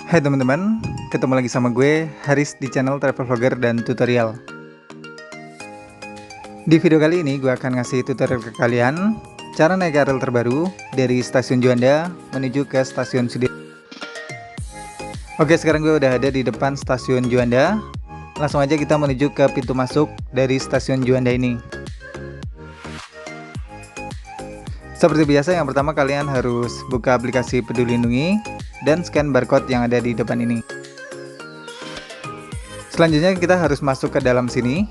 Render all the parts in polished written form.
Hai teman-teman, ketemu lagi sama gue, Haris di channel Travel Vlogger dan Tutorial. Di video kali ini gue akan ngasih tutorial ke kalian cara naik KRL terbaru dari stasiun Juanda menuju ke stasiun Sudirman. Oke, sekarang gue udah ada di depan stasiun Juanda. Langsung aja kita menuju ke pintu masuk dari stasiun Juanda ini. Seperti biasa, yang pertama kalian harus buka aplikasi Peduli Lindungi dan scan barcode yang ada di depan ini. Selanjutnya kita harus masuk ke dalam sini.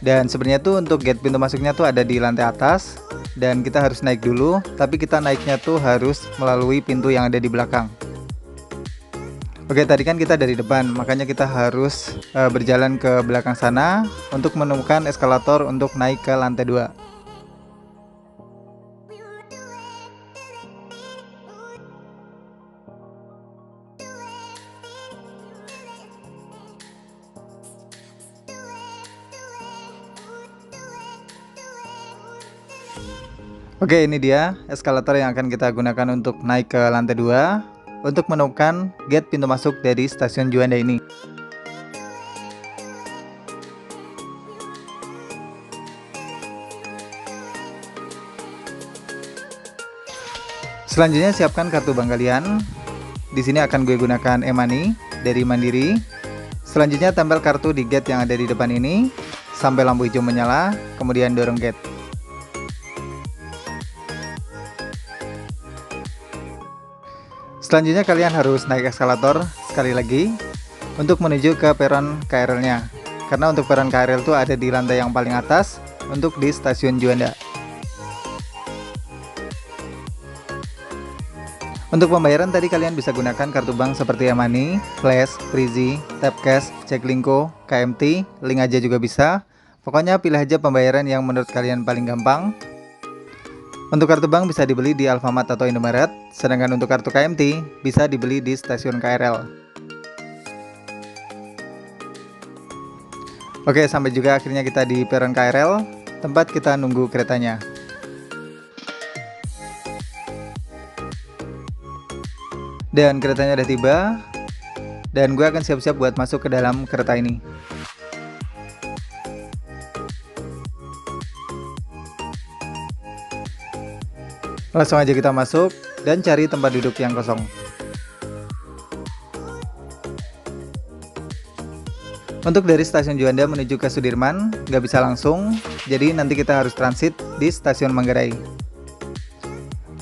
Dan sebenarnya tuh untuk gate pintu masuknya tuh ada di lantai atas. Dan kita harus naik dulu, tapi kita naiknya tuh harus melalui pintu yang ada di belakang. Oke, tadi kan kita dari depan, makanya kita harus berjalan ke belakang sana untuk menemukan eskalator untuk naik ke lantai 2. Oke, ini dia eskalator yang akan kita gunakan untuk naik ke lantai 2 untuk menemukan gate pintu masuk dari stasiun Juanda ini. Selanjutnya siapkan kartu bank kalian. Di sini akan gue gunakan e-money dari Mandiri. Selanjutnya tempel kartu di gate yang ada di depan ini sampai lampu hijau menyala, kemudian dorong gate. Selanjutnya kalian harus naik eskalator sekali lagi untuk menuju ke peron KRL-nya. Karena untuk peron KRL itu ada di lantai yang paling atas untuk di stasiun Juanda. Untuk pembayaran tadi kalian bisa gunakan kartu bank seperti e-money, Flash, Freezy, Tapcash, Ceklinko, KMT, link aja juga bisa. Pokoknya pilih aja pembayaran yang menurut kalian paling gampang. Untuk kartu bank bisa dibeli di Alfamart atau Indomaret, sedangkan untuk kartu KMT bisa dibeli di stasiun KRL. Oke, sampai juga akhirnya kita di peron KRL, tempat kita nunggu keretanya. Dan keretanya udah tiba, dan gue akan siap-siap buat masuk ke dalam kereta ini. Langsung aja kita masuk dan cari tempat duduk yang kosong. Untuk dari stasiun Juanda menuju ke Sudirman nggak bisa langsung, jadi nanti kita harus transit di stasiun Manggarai.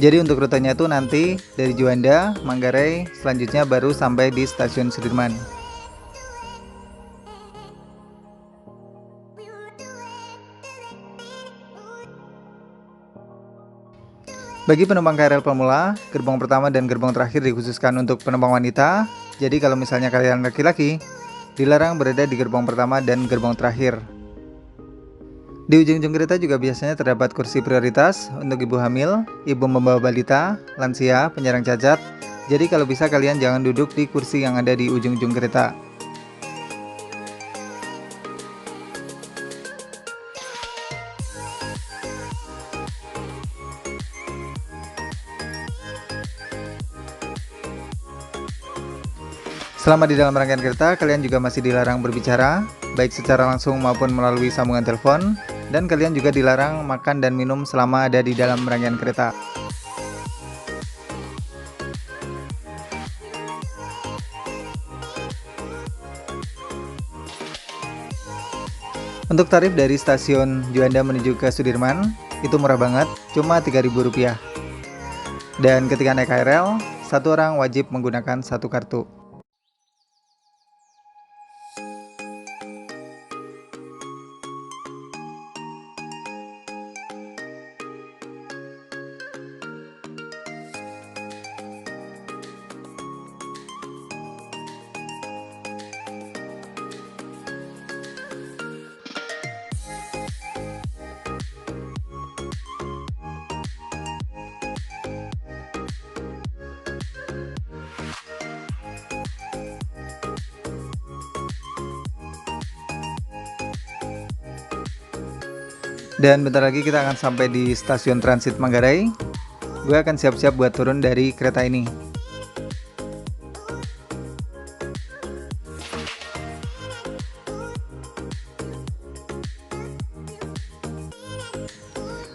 Jadi untuk rutenya itu nanti dari Juanda, Manggarai, selanjutnya baru sampai di stasiun Sudirman. Bagi penumpang KRL pemula, gerbong pertama dan gerbong terakhir dikhususkan untuk penumpang wanita. Jadi kalau misalnya kalian laki-laki, dilarang berada di gerbong pertama dan gerbong terakhir. Di ujung-ujung kereta juga biasanya terdapat kursi prioritas untuk ibu hamil, ibu membawa balita, lansia, penyandang cacat. Jadi kalau bisa kalian jangan duduk di kursi yang ada di ujung-ujung kereta. Selama di dalam rangkaian kereta, kalian juga masih dilarang berbicara, baik secara langsung maupun melalui sambungan telepon, dan kalian juga dilarang makan dan minum selama ada di dalam rangkaian kereta. Untuk tarif dari stasiun Juanda menuju ke Sudirman, itu murah banget, cuma Rp3.000. Dan ketika naik KRL, satu orang wajib menggunakan satu kartu. Dan bentar lagi kita akan sampai di stasiun transit Manggarai. Gue akan siap-siap buat turun dari kereta ini.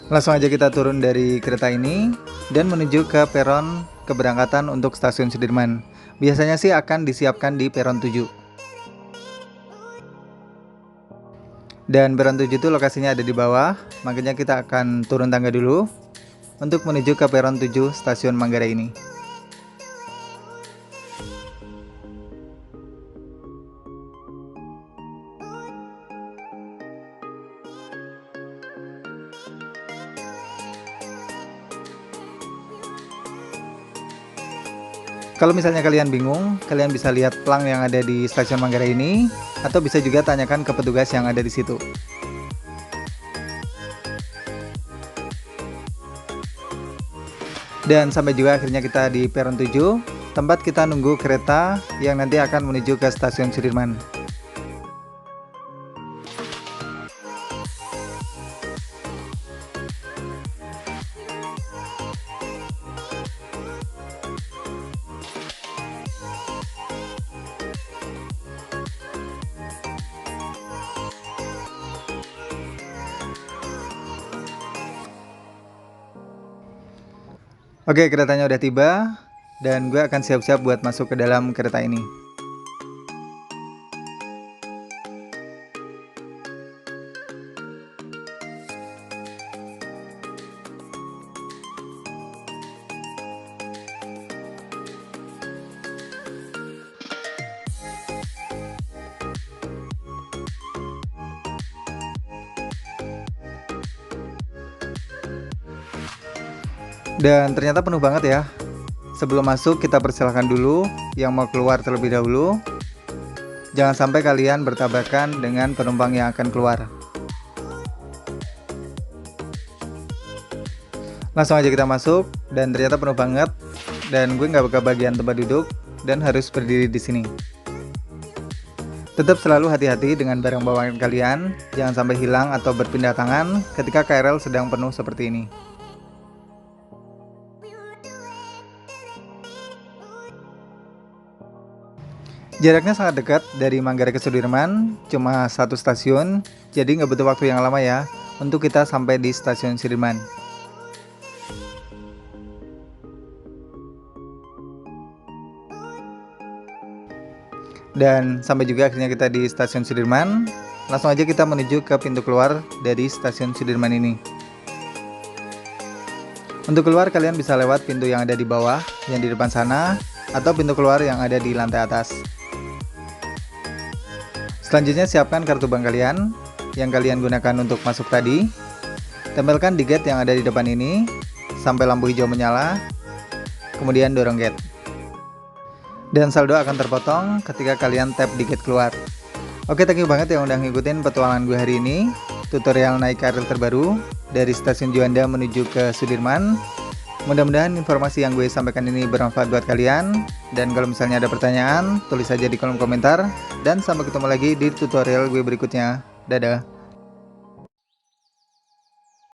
Langsung aja kita turun dari kereta ini dan menuju ke peron keberangkatan untuk stasiun Sudirman. Biasanya sih akan disiapkan di peron 7. Dan peron 7 itu lokasinya ada di bawah, makanya kita akan turun tangga dulu untuk menuju ke peron 7 stasiun Manggarai ini. Kalau misalnya kalian bingung, kalian bisa lihat plang yang ada di stasiun Manggarai ini, atau bisa juga tanyakan ke petugas yang ada di situ. Dan sampai juga akhirnya kita di peron 7, tempat kita nunggu kereta yang nanti akan menuju ke stasiun Sudirman. Oke, keretanya udah tiba dan gue akan siap-siap buat masuk ke dalam kereta ini. Dan ternyata penuh banget ya. Sebelum masuk kita persilahkan dulu yang mau keluar terlebih dahulu. Jangan sampai kalian bertabrakan dengan penumpang yang akan keluar. Langsung aja kita masuk dan ternyata penuh banget. Dan gue nggak kebagian tempat duduk dan harus berdiri di sini. Tetap selalu hati-hati dengan barang bawaan kalian. Jangan sampai hilang atau berpindah tangan ketika KRL sedang penuh seperti ini. Jaraknya sangat dekat dari Manggarai ke Sudirman, cuma 1 stasiun, jadi nggak butuh waktu yang lama ya untuk kita sampai di stasiun Sudirman. Dan sampai juga akhirnya kita di stasiun Sudirman. Langsung aja kita menuju ke pintu keluar dari stasiun Sudirman ini. Untuk keluar kalian bisa lewat pintu yang ada di bawah, yang di depan sana, atau pintu keluar yang ada di lantai atas. Selanjutnya siapkan kartu bank kalian yang kalian gunakan untuk masuk tadi. Tempelkan di gate yang ada di depan ini sampai lampu hijau menyala, kemudian dorong gate. Dan saldo akan terpotong ketika kalian tap di gate keluar. Oke, thank you banget yang udah ngikutin petualangan gue hari ini. Tutorial naik KRL terbaru dari stasiun Juanda menuju ke Sudirman. Mudah-mudahan informasi yang gue sampaikan ini bermanfaat buat kalian. Dan kalau misalnya ada pertanyaan, tulis saja di kolom komentar. Dan sampai ketemu lagi di tutorial gue berikutnya. Dadah.